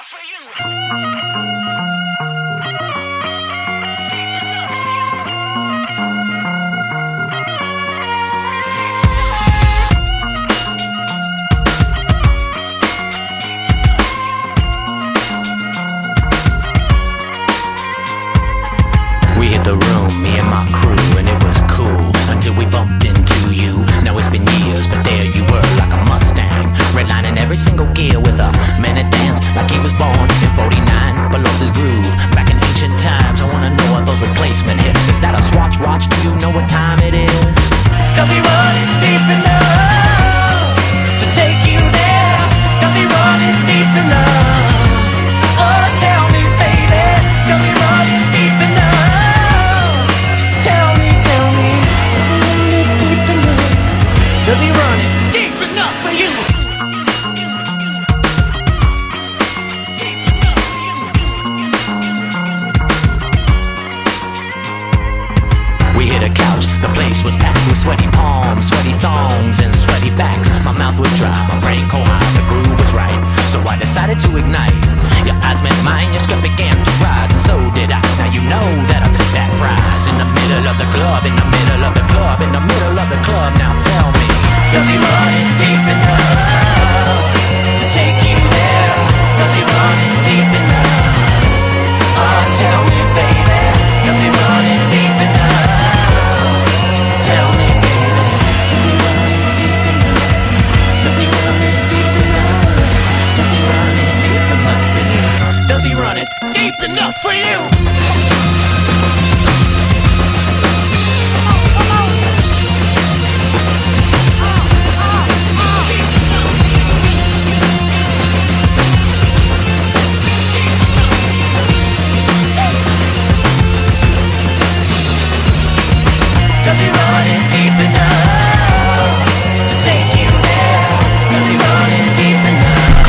We hit the room, me and my crew, and it was cool until we bumped into you. Now it's been years, but there you were like a Mustang, redlining every single gear with a minute dance, like he was born in 49, but lost his groove back in ancient times. I wanna know what those replacement hips. Is that a Swatch watch? Do you know what time it is? Does he run it deep enough to take you there? Does he run it deep enough? Oh, tell me, baby, does he run it deep enough? Does he run it deep enough for you? We hit a couch, the place was packed with sweaty palms, sweaty thongs, and sweaty backs. My mouth was dry, my brain cold high, the groove was right, so I decided to ignite. Your eyes met mine, your skirt began to rise, and so did I. Now you know that I took that prize. In the middle of the club, in the middle of the club, in the middle of the club. Now tell me, does he run it deep enough to take you there? Does he run it deep enough? Oh, tell me, baby, does he run it deep enough? Tell me, baby, does he run it deep enough? Does he run it deep enough? Does he run it deep enough for you? Does he run it deep enough for you? Does he run it deep enough to take you there? Does he run it deep enough?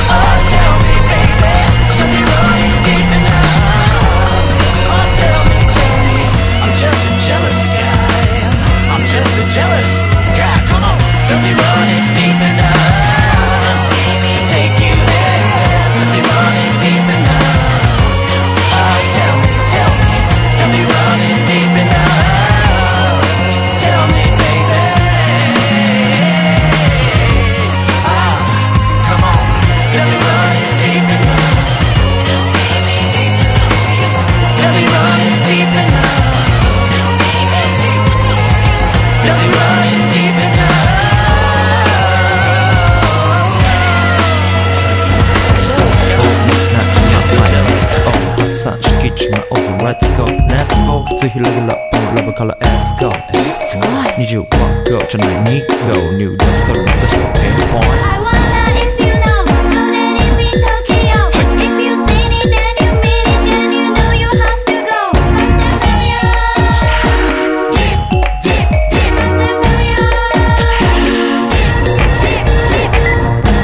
Oh, tell me, baby, does he run it deep enough? Oh, tell me, I'm just a jealous guy. I'm just a jealous guy, come on. Does he run it deep enough to take you there? Does he run it deep enough? Oh, tell me, does he run it deep enough? Tell me, baby. Come on. Does he run it deep enough? Does he run it deep enough? Does he run it deep enough? Such kitchen my awesome let's go ぜひレギュラーラブから S go 20万個じゃない2個入力する目指しのピンポイント I wonder if you know how that it be Tokyo If you seen it then you mean it then you know you have to go Fast and furious Fast and furious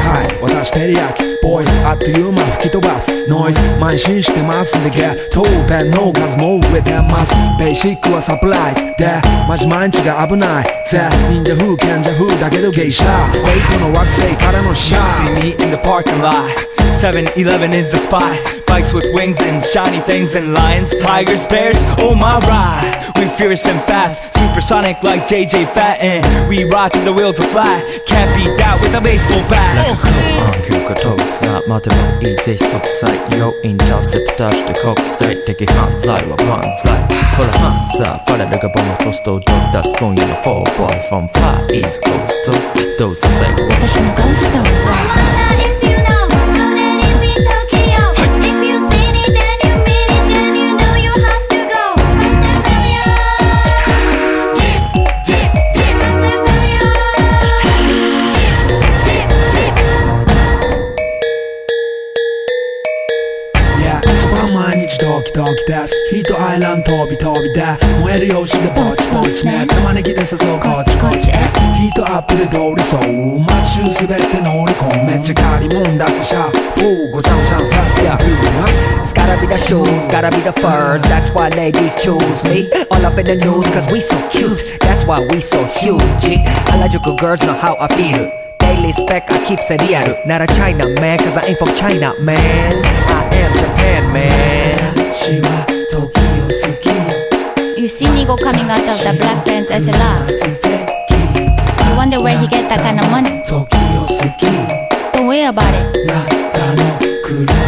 はい、私照り焼きボイスあっという間吹き飛ばすノイズ慢心してますんでゲットペンの数も増えてますベーシックはサプライズでマジ毎日が危ないぜ忍者風賢者風だけど芸者フェイクの惑星からのシャー See me in the parking lot 7-Eleven is the spot Bikes with wings and shiny things and lions, tigers, bears, oh my ride We fierce and fast, supersonic like JJ Fatten We ride till the wheels are flat Can't beat that with a baseball bat なんか空暗球が飛ぶさ待てばいいぜ即歳よインターセプターして国際的犯罪は万歳ほらハンザーファレルがボムトストをド出す今夜の4 boys from Far East Coast どうさ最後私のゴースト I wonder if you know how that it be Tokyo If you seen it then you mean it then you know you have to go Fast and furious Fast and furious Yeah 一番毎日ドキドキですヒートアイランド飛び飛びで燃える用紙でぼちぼちね玉ねぎで誘うこっちこっちへヒートアップで通りそう街中すべて乗り込むめっちゃ借りもんだってシャーごちゃごちゃファストやフーナス It's gotta be the shoes, gotta be the furs That's why ladies choose me All up in the news cause we so cute That's why we so huge Harajuku girls know how I feel daily spec I keep it real Not a China man cause I ain't from China man I am Japan man 私は時を好き You see Nigo coming out of the black pants SLR 素敵 You wonder where he get that kind of money 時を好き Don't worry about it あなたの車